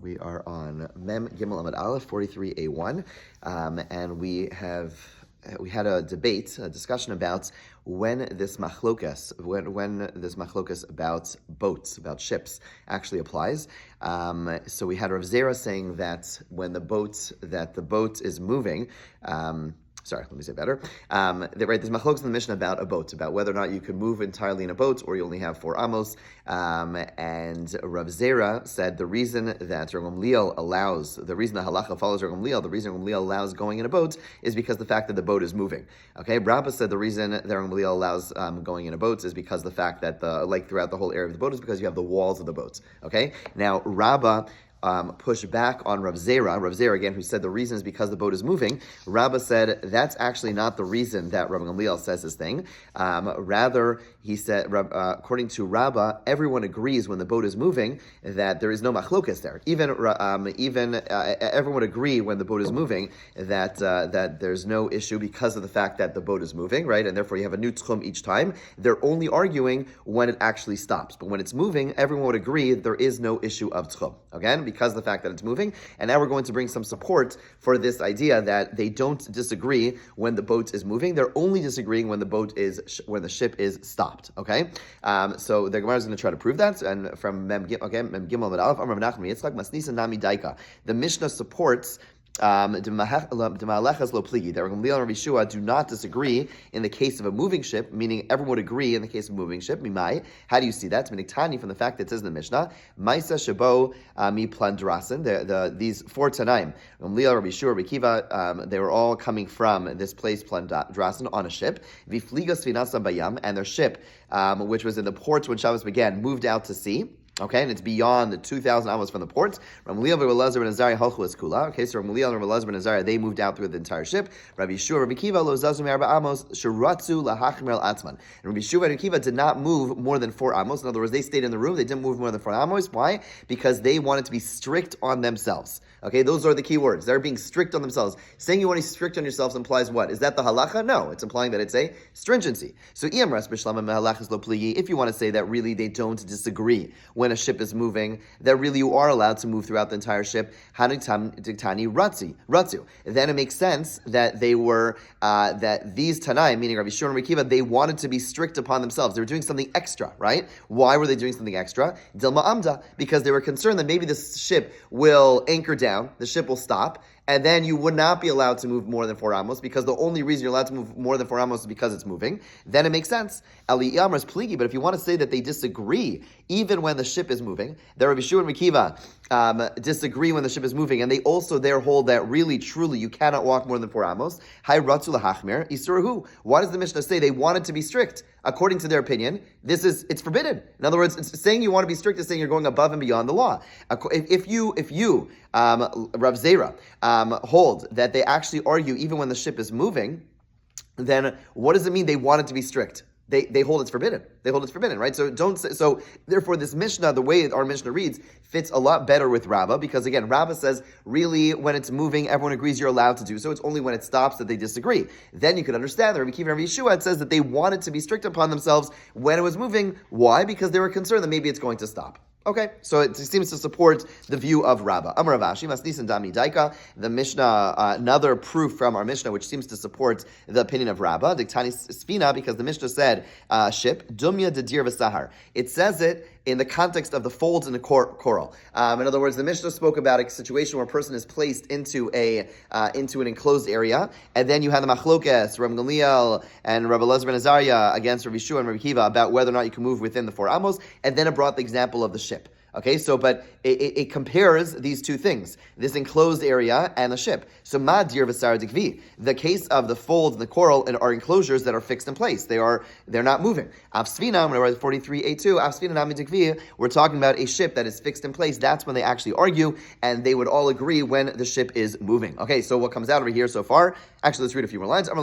We are on Mem Gimel Amud Aleph 43a1, and we had a debate, a discussion about when this machlokas about boats, about ships, actually applies. So we had Rav Zera saying that when the boat is moving. Sorry, let me say better. There's machlokas in the Mishnah about a boat, about whether or not you can move entirely in a boat or you only have 4 amos. And Rav Zera said the reason that Rav Gamliel allows, the reason the halacha follows Rav Gamliel, the reason Rav Gamliel allows going in a boat is because the fact that the boat is moving. Okay, Rabbah said the reason that Rav Gamliel allows going in a boat is because the fact that throughout the whole area of the boat is because you have the walls of the boat. Okay, now Rabbah push back on Rav Zera. Rav Zera, again, who said the reason is because the boat is moving. Rabbah said that's actually not the reason that Rav Gamliel says this thing. Rather, he said, according to Rabbah, everyone agrees when the boat is moving that there is no machlokas there. Even everyone would agree when the boat is moving that there's no issue because of the fact that the boat is moving, right? And therefore you have a new tchum each time. They're only arguing when it actually stops. But when it's moving, everyone would agree there is no issue of tchum. Again, because of the fact that it's moving. And now we're going to bring some support for this idea that they don't disagree when the boat is moving. They're only disagreeing when the ship is stopped. Okay? So the Gemara is going to try to prove that. And from Mem Gimel Amud Aleph, Amar Rav Nachman Yitzchak Masnisa Nami Daika. The Mishnah supports that Rav Gamliel and Rav Yeshua do not disagree in the case of a moving ship, meaning everyone would agree in the case of a moving ship. Mimai, how do you see that? Tani, from the fact that it says in the Mishnah, Maisa Shabo mi Plandrasen. These 4 Tanaim, Rav Gamliel, Rav Yeshua, Rav Kiva, they were all coming from this place Plandrasen on a ship. Vifliga Svinasa Bayam, and their ship, which was in the port when Shabbos began, moved out to sea. Okay, and it's beyond the 2,000 amos from the ports. Rav Gamliel and Rav Elazar ben Azariah halchu es kula. Okay, so Rav Gamliel and Rav Elazar ben Azariah, they moved out through the entire ship. Rav Yeshua, Rav Kiva lo zazu me'arba amos sheratzu lahachmer al atzman. And Rav Yeshua and Rav Kiva did not move more than 4 amos. In other words, they stayed in the room. They didn't move more than 4 amos. Why? Because they wanted to be strict on themselves. Okay, those are the key words. They're being strict on themselves. Saying you want to be strict on yourselves implies what? Is that the halacha? No, it's implying that it's a stringency. So if you want to say that really they don't disagree when a ship is moving, that really you are allowed to move throughout the entire ship, then it makes sense that they were that these Tanaim, meaning Rav Yeshua and Rav Kiva, they wanted to be strict upon themselves. They were doing something extra, right? Why were they doing something extra? Dilma Amda, because they were concerned that maybe this ship will anchor down, the ship will stop, and then you would not be allowed to move more than 4 amos, because the only reason you're allowed to move more than 4 amos is because it's moving. Then it makes sense. Eli Yamar is pligi, but if you want to say that they disagree even when the ship is moving, that Rav Yeshua and Rav Kiva disagree when the ship is moving, and they also there hold that really, truly, you cannot walk more than 4 amos. Hai ratzu lahachmer isurahu. Why does the Mishnah say they wanted to be strict? According to their opinion, it's forbidden. In other words, it's saying you want to be strict is saying you're going above and beyond the law. If you, Rav Zera, hold that they actually argue even when the ship is moving, then what does it mean they wanted to be strict? They hold it's forbidden. They hold it's forbidden, right? So therefore this Mishnah, the way our Mishnah reads, fits a lot better with Rabbah, because again, Rabbah says, really, when it's moving, everyone agrees you're allowed to do so. It's only when it stops that they disagree. Then you could understand that Rabbi Kiva and Rabbi Yeshua, it says that they wanted to be strict upon themselves when it was moving. Why? Because they were concerned that maybe it's going to stop. Okay, so it seems to support the view of Rabbah. Amar Rav Ashi, Masnisan Dami Daika, the Mishnah, another proof from our Mishnah, which seems to support the opinion of Rabbah, Diktani Sfina, because the Mishnah said, ship, Dumya de Dir V'Sahar. It says it in the context of the folds in the coral. In other words, the Mishnah spoke about a situation where a person is placed into an enclosed area, and then you have the machlokes, Rav Gamliel and Rav Elazar ben Azariah against Rav Yeshua and Rav Kiva about whether or not you can move within the 4 amos, and then it brought the example of the ship. Okay, so but it compares these two things, this enclosed area and the ship. So ma dir v'sar dikvi, the case of the folds and the coral are enclosures that are fixed in place. They're not moving. Afsvina, when I write 43a2, afsvina nami dikvi, we're talking about a ship that is fixed in place. That's when they actually argue, and they would all agree when the ship is moving. Okay, so what comes out over here so far? Actually, let's read a few more lines. The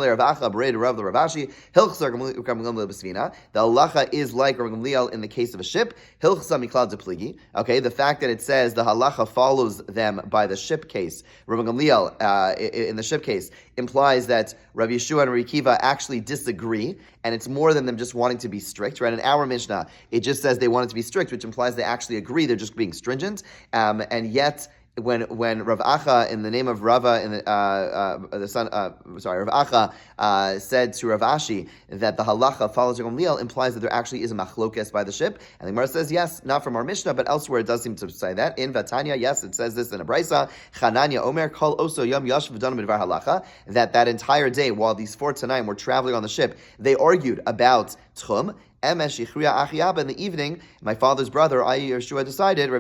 halacha is like Rav Gamliel in the case of a ship. Hilchsa miklad de pligi. B, okay, the fact that it says the halacha follows them by the ship case, Rabbi Gamliel in the ship case implies that Rabbi Yeshua and Rabbi Akiva actually disagree, and it's more than them just wanting to be strict, right? In our Mishnah, it just says they wanted to be strict, which implies they actually agree, they're just being stringent, and yet when Rav Acha, in the name of Rava, in the son, Rav Acha said to Rav Ashi that the halacha follows Rabbi Gamliel, implies that there actually is a machlokes by the ship. And the Gemara says, yes, not from our Mishnah, but elsewhere it does seem to say that. In Vatanya, yes, it says this in a Brisa, Chananya Omer, Kol Oso Yom Yashav V'Danim B'Dvar Halacha, that entire day, while these 4 Tanaim were traveling on the ship, they argued about Tchum. In the evening, my father's brother, Rabbi Yeshua decided, that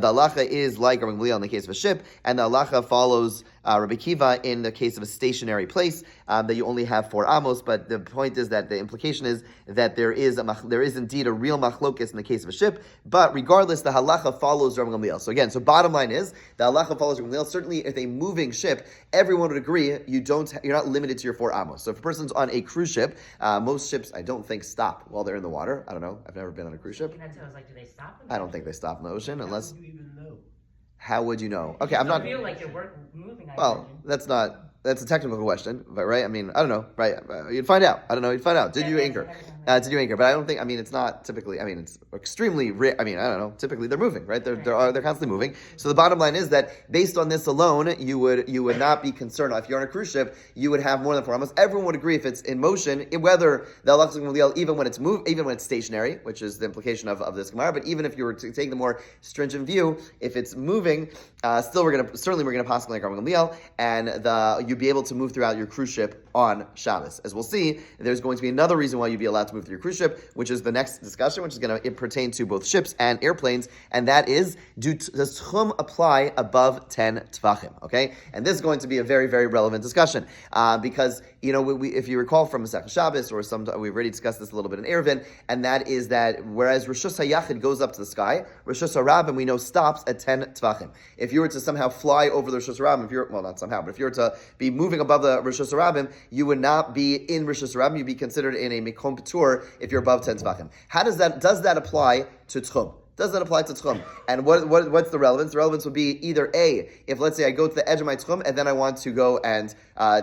the halacha is like Rabbi Gamliel in the case of a ship, and the halacha follows Rabbi Kiva in the case of a stationary place, that you only have 4 amos, but the point is that the implication is that there is indeed a real machlokes in the case of a ship, but regardless, the halacha follows Rabbi Gamliel. So bottom line is, the halacha follows Rabbi Gamliel. Certainly, if a moving ship, everyone would agree, you're not limited to your 4 amos. So if a person's on a cruise ship, most ships, I don't think, stop while they're in the water. I don't know. I've never been on a cruise ship. I was like, do they stop? I don't think they stop in the ocean unless. How would you even know? How would you know? Okay, I'm not. I feel like they weren't moving. Well, that's a technical question, but right? I mean, I don't know, right? You'd find out. I don't know. You'd find out. Did you anchor? Did you anchor? But I don't think. I mean, it's not typically. I mean, it's extremely rare. I mean, I don't know. Typically, they're moving, right? They're constantly moving. So the bottom line is that based on this alone, you would not be concerned. If you're on a cruise ship, you would have more than 4 amos. Everyone would agree if it's in motion, whether the halacha is going to even when it's stationary, which is the implication of this gemara. But even if you were to take the more stringent view, if it's moving, still we're going to pass like Rabbi Gamliel, and you'd be able to move throughout your cruise ship on Shabbos. As we'll see, there's going to be another reason why you'd be allowed to move through your cruise ship, which is the next discussion, which is going to pertain to both ships and airplanes, and that is, does Tchum apply above 10 Tvachim? Okay, and this is going to be a very, very relevant discussion, because if you recall from Masechah Shabbos, or we've already discussed this a little bit in Eruvin, and that is that whereas Rishus HaYachid goes up to the sky, Rishus HaRabim we know stops at 10 Tvachim. If you were to somehow fly over the Rishus HaRabim, not somehow, but if you were to be moving above the Rishus HaRabim, you would not be in Rishus HaRabim, you'd be considered in a Mikom Patur if you're above 10 Tvachim. Does that apply to Tchum? Does that apply to Tchum? And what's the relevance? The relevance would be either A, if let's say I go to the edge of my Tchum and then I want to go and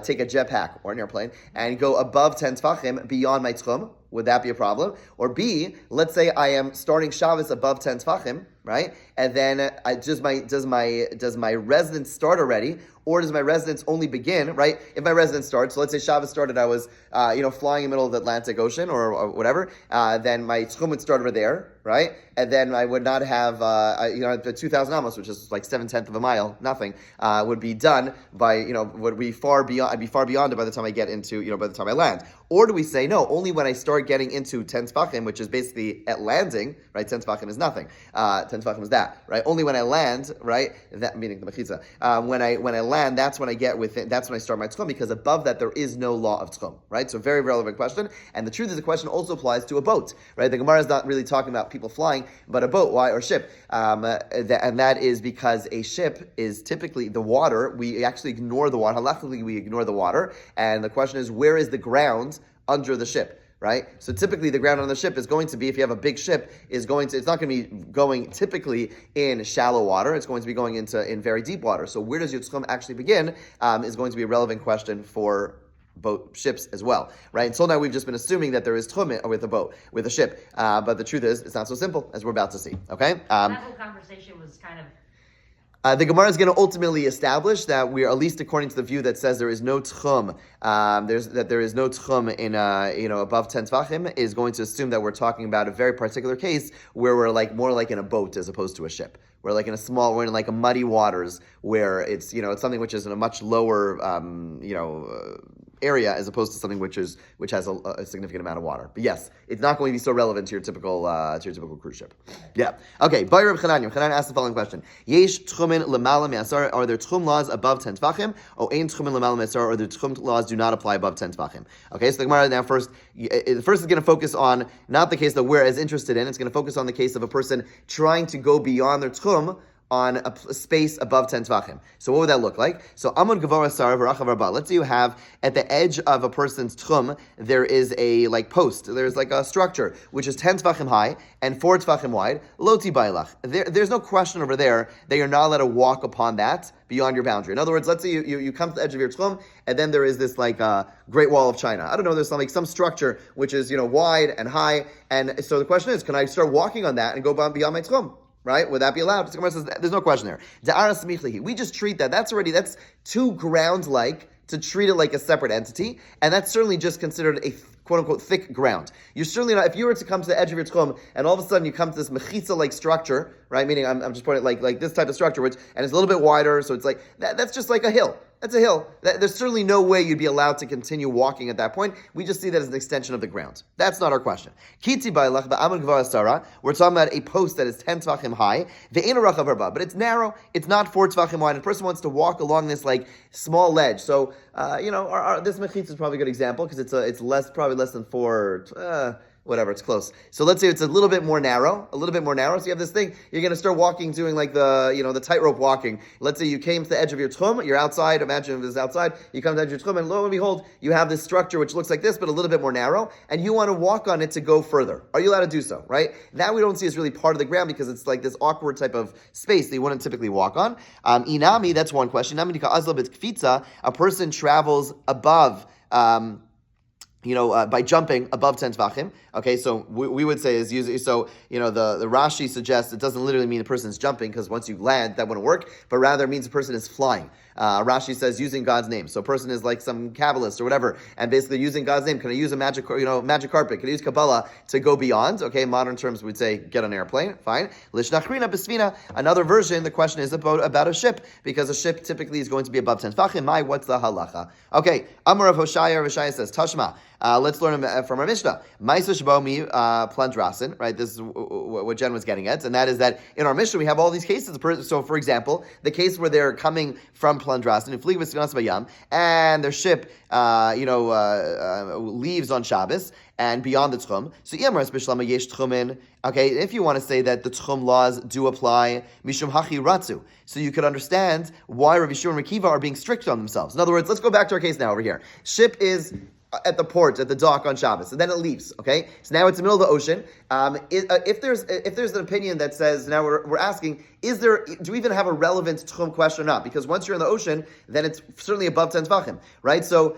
take a jetpack or an airplane and go above 10 Tvachim beyond my Tchum, would that be a problem? Or B, let's say I am starting Shabbos above 10 Tvachim, right? And then does my residence start already, or does my residence only begin, right? If my residence starts, so let's say Shabbos started, I was flying in the middle of the Atlantic Ocean or whatever, then my Tchum would start over there, right? And then I would not have the 2,000 amos, which is like 7/10 of a mile, nothing, would be done by would be far beyond. I'd be far beyond it by the time I get into by the time I land. Or do we say no? Only when I start getting into 10 Tvachim, which is basically at landing, right? 10 Tvachim is nothing. 10 Tvachim is that, right? Only when I land, right? That meaning the mechitza. When I land, that's when I get within. That's when I start my Tchum, because above that there is no law of Tchum, right? So very relevant question. And the truth is, the question also applies to a boat, right? The Gemara is not really talking about people flying, but a boat. Why? Or ship? And that is because a ship is typically the water. We actually ignore the water. Halachically, we ignore the water. And the question is, where is the ground under the ship? Right? So typically the ground on the ship is going to be, if you have a big ship, it's not going to be going typically in shallow water. It's going to be going in very deep water. So where does your Tchum actually begin is going to be a relevant question for boat ships as well, right? Until now, we've just been assuming that there is Tchum with a boat, with a ship. But the truth is, it's not so simple, as we're about to see, okay? That whole conversation was kind of... The Gemara is going to ultimately establish that we are, at least according to the view that says there is no Tchum, there is no Tchum in above 10 Tvachim, is going to assume that we're talking about a very particular case where we're more like in a boat as opposed to a ship. We're in like a muddy waters where it's something which is in a much lower area as opposed to something which has a significant amount of water. But yes, it's not going to be so relevant to your typical cruise ship. Yeah. Okay. By Reb Chanan asked the following question: Yesh tchumin lemala me'asar? Are there tchum laws above 10 tvachim? Or ein tchumin lemala me'asar? Or the tchum laws do not apply above 10 tvachim? Okay. So the Gemara now first is going to focus on not the case that we're as interested in. It's going to focus on the case of a person trying to go beyond their tchum on a space above 10 tvachim. So what would that look like? So Amud Gavara Sarav Rachav Arba. Let's say you have at the edge of a person's tchum, there is a post. There's like a structure which is 10 tvachim high and 4 tvachim wide. Loti bailach. There's no question over there that you're not allowed to walk upon that beyond your boundary. In other words, let's say you come to the edge of your tchum and then there is this Great Wall of China. I don't know, there's some structure which is wide and high, and so the question is, can I start walking on that and go beyond my tchum? Right? Would that be allowed? The Gemara says there's no question there. We just treat that's too ground-like to treat it like a separate entity, and that's certainly just considered a quote-unquote thick ground. You're certainly not, if you were to come to the edge of your tchum, and all of a sudden you come to this mechitza-like structure, right? Meaning, I'm just pointing like this type of structure, and it's a little bit wider, so it's like, that's just like a hill. That's a hill. There's certainly no way you'd be allowed to continue walking at that point. We just see that as an extension of the ground. That's not our question. Kiti bailach ba'amud gvara sara. We're talking about a post that is 10 tvachim high. Ve'ena rachav arba, but it's narrow. It's not 4 tvachim wide. And a person wants to walk along this small ledge. So this mechitza is probably a good example because it's probably less than 4. Whatever, it's close. So let's say it's a little bit more narrow. So you have this thing, you're going to start walking, doing the tightrope walking. Let's say you came to the edge of your tchum, you're outside, imagine if this is outside, you come to the edge of your tchum, and lo and behold, you have this structure which looks like this, but a little bit more narrow, and you want to walk on it to go further. Are you allowed to do so, right? That we don't see as really part of the ground because it's like this awkward type of space that you wouldn't typically walk on. Inami, that's one question. A person travels above, by jumping above 10 tvachim. Okay, so we would say is usually, so, the Rashi suggests it doesn't literally mean the person is jumping, because once you land, that wouldn't work, but rather it means the person is flying. Rashi says using God's name. So a person is like some Kabbalist or whatever, and basically using God's name. Can I use a magic carpet? Can I use Kabbalah to go beyond? Okay, in modern terms, we'd say get on an airplane. Fine. Lishnachrina besvina. Another version, the question is about a ship, because a ship typically is going to be above 10 tvachim. What's the halacha? Okay, Amar of Hoshaya says, Tashma. Let's learn from our Mishnah. Ma'isa shebomi plandrasin, right? This is what Jen was getting at, and that is that in our Mishnah we have all these cases. So, for example, the case where they're coming from plandrasin, and their ship, leaves on Shabbos and beyond the tchum. So, okay, if you want to say that the tchum laws do apply, mishum hachi ratzu, so you could understand why Rav Yeshua and Rekiva are being strict on themselves. In other words, let's go back to our case now over here. Ship is at the port, at the dock on Shabbos, and then it leaves. Okay, so now it's in the middle of the ocean. If there's an opinion that says, now we're asking, do we even have a relevant tchum question or not? Because once you're in the ocean, then it's certainly above 10 tvachim, right? So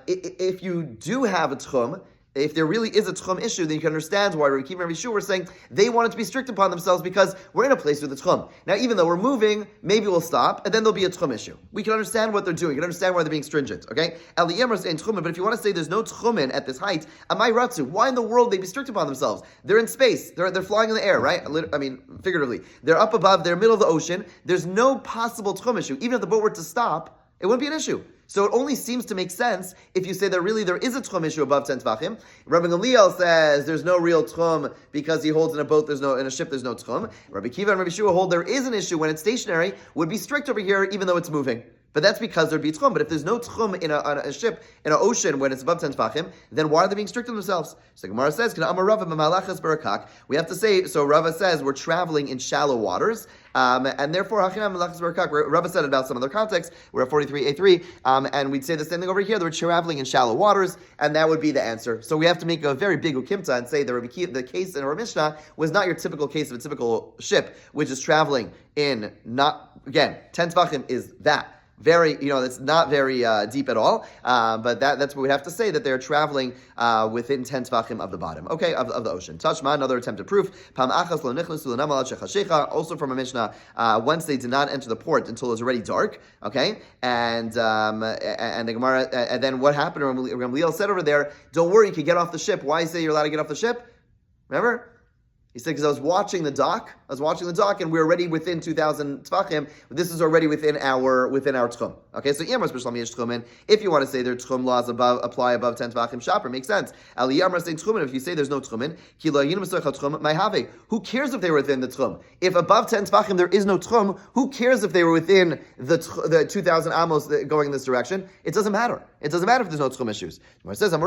if you do have a tchum, if there really is a tchum issue, then you can understand why Rabbi Kiva and Rabbi Yeshua were saying they wanted to be strict upon themselves, because we're in a place with a tchum. Now, even though we're moving, maybe we'll stop, and then there'll be a tchum issue. We can understand what they're doing. We can understand why they're being stringent. Okay? Eliyamar saying tchumin, but if you want to say there's no tchumin at this height, amai ratzu, why in the world they be strict upon themselves? They're in space. They're flying in the air, right? I mean, figuratively. They're up above. They're middle of the ocean. There's no possible tchum issue. Even if the boat were to stop, it wouldn't be an issue. So it only seems to make sense if you say that really there is a tchum issue above 10 tvachim. Rabbi Gamliel says there's no real tchum because he holds in a boat, in a ship there's no tchum. Rabbi Kiva and Rabbi Yeshua hold there is an issue when it's stationary, would be strict over here even though it's moving. But that's because there'd be tchum. But if there's no tchum in a ship, in an ocean when it's above 10 tvachim, then why are they being strict on themselves? So Gemara says, we have to say, so Rava says we're traveling in shallow waters, and therefore, Rava said about some other context, we're at 43a3, and we'd say the same thing over here, that we're traveling in shallow waters, and that would be the answer. So we have to make a very big ukimta and say the case in our Mishnah was not your typical case of a typical ship, which is traveling in, 10 tvachim is that. Very, it's not very deep at all, but that's what we have to say, that they're traveling within 10 tvachim of the bottom, okay, of the ocean. Tashma, another attempted proof. Also from a Mishnah, once they did not enter the port until it was already dark, okay, and the Gemara, and then what happened? Gamliel said over there, don't worry, you can get off the ship. Why say you're allowed to get off the ship? Remember? He said, because I was watching the dock, and we're already within 2,000 tvachim. This is already within our tchum. Okay, so if you want to say their tchum laws apply above 10 tvachim, shopper makes sense. If you say there's no tchumin, who cares if they were within the tchum? If above 10 tvachim there is no tchum, who cares if they were within the 2,000 amos going in this direction? It doesn't matter. It doesn't matter if there's no tchum issues. Gemara says, so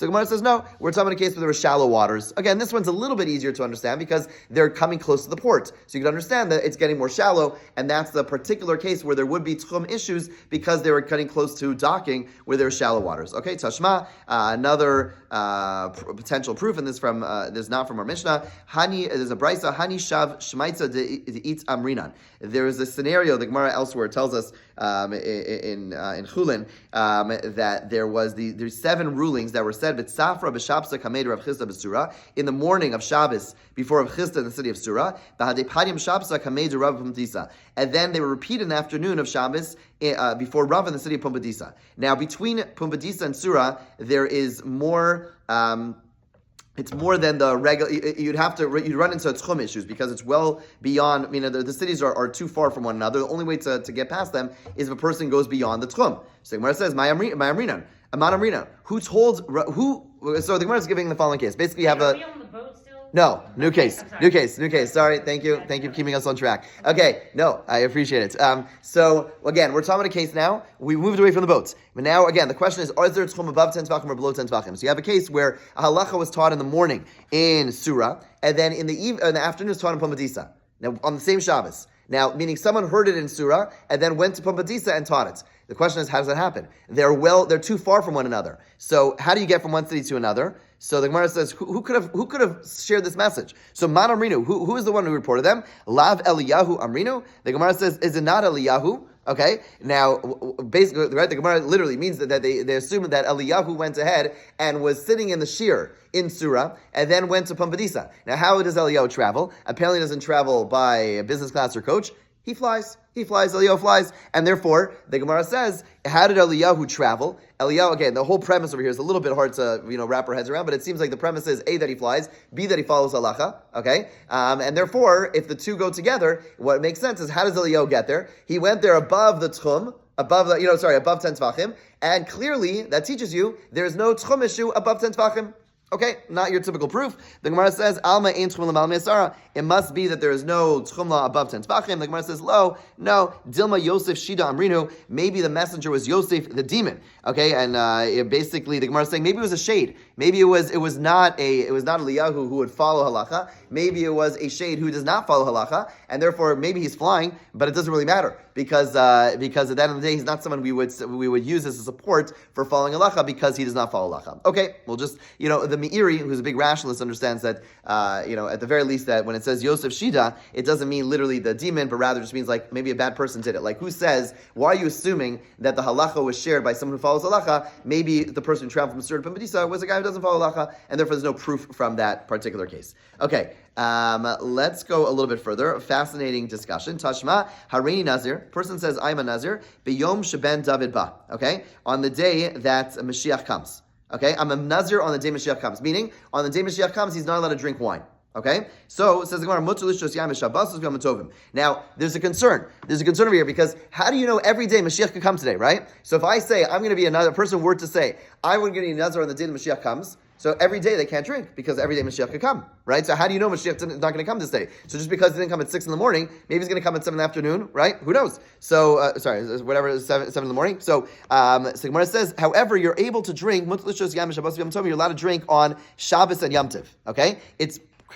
Gemara says, no, we're talking about a case where there were shallow waters. Again, this one's a little bit easier to understand because they're coming close to the port. So you can understand that it's getting more shallow, and that's the particular case where there would be tchum issues because they were cutting close to docking where there are shallow waters. Okay, Tashma, another potential proof, and this from this is not from our Mishnah. There's a brisa, Hani Shav Shmaitza de Eat Amrinan. There is a scenario, the Gemara elsewhere tells us in Chulin that there's 7 rulings that were said b'tzafra b'shabsa kamed Rav Chisda b'sura in the morning of Shabbos before Rav Chisda in the city of Sura, b'hadepadim shabsa kamed Rav Pumbedisa, and then they were repeated in the afternoon of Shabbos before Rav in the city of Pumbedisa. Now between Pumbedisa and Sura there is more. It's more than the regular. You'd run into tchum issues because it's well beyond. The cities are too far from one another. The only way to get past them is if a person goes beyond the tchum. So the Gemara says, "My amrinan, aman amrinan." Who told who? So the Gemara is giving the following case. Basically, you have Are we on the boat still? No, new case. Sorry, thank you Okay. for keeping us on track. Okay, no, I appreciate it. So again, we're talking about a case now. We moved away from the boats, but now again, the question is: is there tchum above 10 tvachim or below 10 tvachim? So you have a case where a halacha was taught in the morning in Surah, and then in the afternoon was taught in Pumbedisa. Now on the same Shabbos. Now, meaning someone heard it in Surah and then went to Pumbedisa and taught it. The question is, how does that happen? They're too far from one another. So how do you get from one city to another? So the Gemara says, who could have shared this message? So Man Amrinu, who is the one who reported them? Lav Eliyahu Amrinu. The Gemara says, is it not Eliyahu? Okay, now basically, right? The Gemara literally means that they assume that Eliyahu went ahead and was sitting in the shir in Surah and then went to Pumbedisa. Now, how does Eliyahu travel? Apparently, he doesn't travel by business class or coach. He flies, Eliyahu flies, and therefore, the Gemara says, how did Eliyahu travel? Eliyahu, again, the whole premise over here is a little bit hard to wrap our heads around, but it seems like the premise is A, that he flies, B, that he follows halacha, okay? And therefore, if the two go together, what makes sense is, how does Eliyahu get there? He went there above the tchum, above 10 tvachim, and clearly, that teaches you, there is no tchum issue above 10 tvachim. Okay, not your typical proof. The Gemara says, Alma ein tchum l'mal me'asara. It must be that there is no tchumla above 10 tvachim. The Gemara says, no, Dilma Yosef Shida Amrinu. Maybe the messenger was Yosef the demon. Okay, and basically the Gemara is saying maybe it was a shade. Maybe it was not Eliyahu who would follow halacha. Maybe it was a shade who does not follow halacha, and therefore maybe he's flying, but it doesn't really matter because at the end of the day he's not someone we would use as a support for following halacha because he does not follow halacha. Okay, we'll just the Meiri, who's a big rationalist, understands that at the very least that when it says Yosef Shida, it doesn't mean literally the demon, but rather just means like maybe a bad person did it. Like who says, why are you assuming that the halacha was shared by someone who follows halacha? Maybe the person who traveled from Surah to Pumbedisa was a guy who doesn't follow halacha, and therefore there's no proof from that particular case. Okay, let's go a little bit further. Fascinating discussion. Tashma Hareini Nazir. Person says, I'm a Nazir. B'yom sheben David ba. Okay, on the day that Mashiach comes. Okay, I'm a Nazir on the day Mashiach comes. Meaning, on the day Mashiach comes, he's not allowed to drink wine. Okay, so it says the Gemara, now there's a concern. There's a concern over here because how do you know every day Mashiach could come today, right? So if I say I'm going to be another person were to say I'm going to be a Nazir on the day that Mashiach comes, so every day they can't drink because every day Mashiach could come, right? So how do you know Mashiach is not going to come this day? So just because he didn't come at 6 in the morning, maybe he's going to come at 7 in the afternoon, right? Who knows? So, whatever, 7 in the morning. So Gemara says, however, you're able to drink, you're allowed to drink on Shabbos and Yom Tov, okay?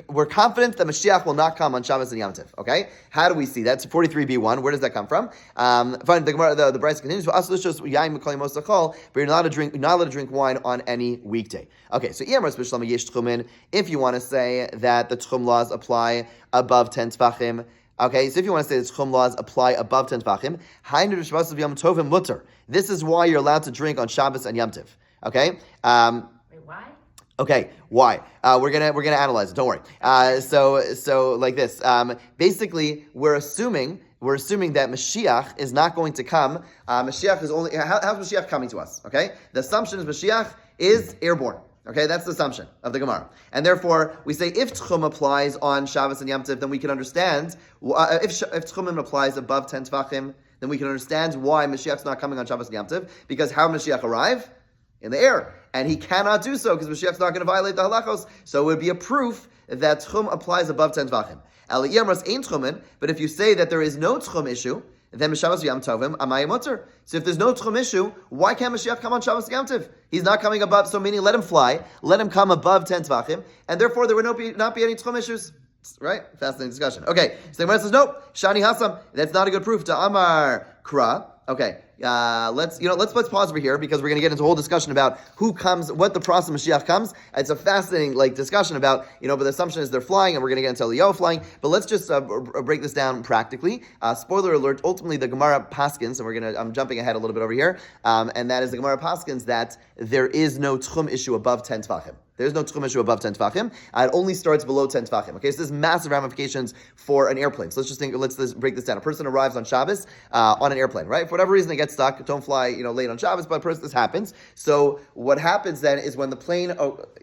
We're confident that Mashiach will not come on Shabbos and Yom Tov. Okay, how do we see that? It's 43b1. Where does that come from? Fine. The Bryce continues. But you're not allowed to drink wine on any weekday. Okay, so if you want to say that the tchum laws apply above 10 tvachim. Okay, so if you want to say the tchum laws apply above 10 tvachim, this is why you're allowed to drink on Shabbos and Yom Tov. Okay. Wait, why? Okay, why? We're gonna analyze it. Don't worry. So like this. Basically, we're assuming that Mashiach is not going to come. Mashiach is only. How's Mashiach coming to us? Okay, the assumption is Mashiach is airborne. Okay, that's the assumption of the Gemara, and therefore we say if Tchum applies on Shabbos and Yom Tov, then we can understand if Tchumim applies above 10 Tvachim, then we can understand why Mashiach's not coming on Shabbos and Yom Tov, because how Mashiach arrive? In the air. And he cannot do so because Mashiach's not going to violate the halachos. So it would be a proof that tchum applies above 10 tvachim. But if you say that there is no tchum issue, then Shabbos Yom Tovim, Amay Mutter. So if there's no Tchum issue, why can't Mashiach come on Shabbos Yom Tov? He's not coming above, so meaning let him fly, let him come above 10 Tvachim, and therefore there would not be any Tchum issues. Right? Fascinating discussion. Okay, so the Gemara says, nope, Shani Hasam, that's not a good proof. To Amar Kra. Okay, let's pause over here because we're going to get into a whole discussion about who comes, what the process of Mashiach comes. It's a fascinating discussion about, but the assumption is they're flying, and we're going to get into Eliyahu flying. But let's just break this down practically. Spoiler alert, ultimately the Gemara Paskins, and I'm jumping ahead a little bit over here, and that is the Gemara Paskins that there is no Tchum issue above 10 Tvachim. There's no Tchum issue above 10 Tvachim. It only starts below 10 Tvachim. Okay, so there's massive ramifications for an airplane. So let's break this down. A person arrives on Shabbos on an airplane, right? For whatever reason they get stuck, don't fly, late on Shabbos, but this happens. So what happens then is when the plane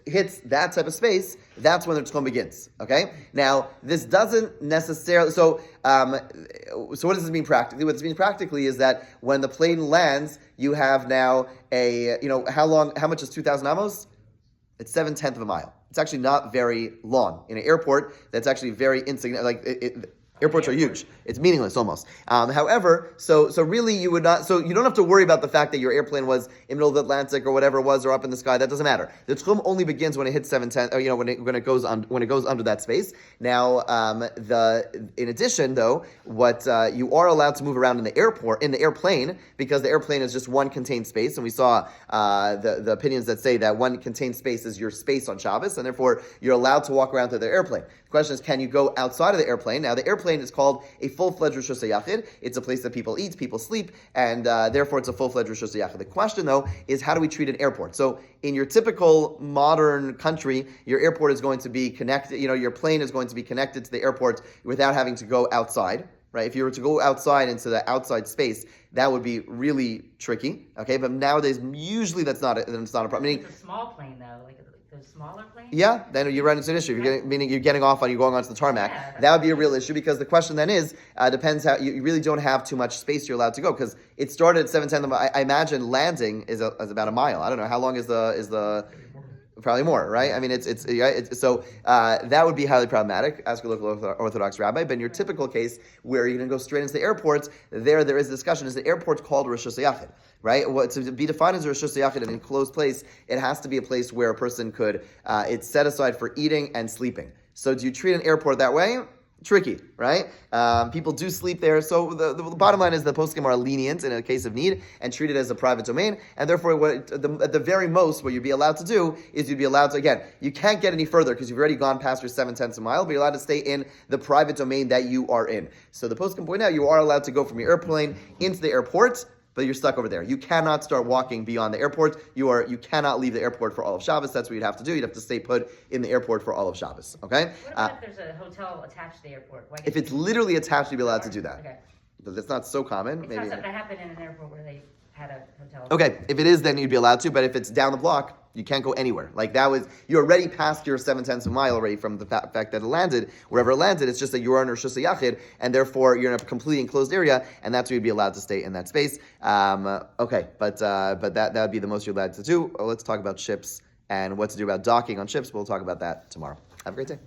hits that type of space, that's when the Tchum begins. Okay? Now, this doesn't necessarily, so what does this mean practically? What this means practically is that when the plane lands, you have now how much is 2,000 amos? It's 7/10 of a mile. It's actually not very long. In an airport, that's actually very insignificant. Airports are huge. It's meaningless almost. However, so really you would not. So you don't have to worry about the fact that your airplane was in the middle of the Atlantic or whatever it was, or up in the sky. That doesn't matter. The tchum only begins when it hits 7/10. When it goes under that space. Now, in addition though, what you are allowed to move around in the airplane, because the airplane is just one contained space, and we saw the opinions that say that one contained space is your space on Shabbos, and therefore you're allowed to walk around through the airplane. The question is, can you go outside of the airplane? Now, the airplane is called a full-fledged Rosh Hashanah. It's a place that people eat, people sleep, and therefore it's a full-fledged Rosh Hashanah. The question, though, is how do we treat an airport? So in your typical modern country, your airport is going to be connected, your plane is going to be connected to the airport without having to go outside. Right? If you were to go outside into the outside space, that would be really tricky. Okay, but nowadays usually that's not a problem. It's a small plane though, like the smaller plane. Yeah, then you run into an issue. Meaning you're getting off you're going onto the tarmac. Yeah, that would be a real issue because the question then is depends how you really don't have too much space you're allowed to go because it started at 7:10. I imagine landing is about a mile. I don't know how long is the probably more, right? I mean, so that would be highly problematic. Ask a local Orthodox rabbi. But in your typical case, where you're going to go straight into the airport, there is a discussion. Is the airport called Rosh Hashanah? Right? To be defined as a Rosh Hashanah in an enclosed place, it has to be a place where a person could. It's set aside for eating and sleeping. So do you treat an airport that way? Tricky, right? People do sleep there, so the bottom line is the poskim are lenient in a case of need and treat it as a private domain, and therefore, at the very most, what you'd be allowed to do is you'd be allowed to, again, you can't get any further because you've already gone past your 7/10 a mile, but you're allowed to stay in the private domain that you are in. So the poskim point out you are allowed to go from your airplane into the airport, but you're stuck over there. You cannot start walking beyond the airport. You cannot leave the airport for all of Shabbos. That's what you'd have to do. You'd have to stay put in the airport for all of Shabbos. Okay? What about if there's a hotel attached to the airport? If it's literally attached, you'd be allowed to do that. Okay. But that's not so common. It's not something that happened in an airport where they had a hotel. Okay, if it is, then you'd be allowed to. But if it's down the block, you can't go anywhere. You're already past your 7/10 of a mile already from the fact that it landed, wherever it landed. It's just that you're in Rosh Hashanah, and therefore you're in a completely enclosed area, and that's where you'd be allowed to stay in that space. Okay, but that would be the most you're allowed to do. Let's talk about ships and what to do about docking on ships. We'll talk about that tomorrow. Have a great day.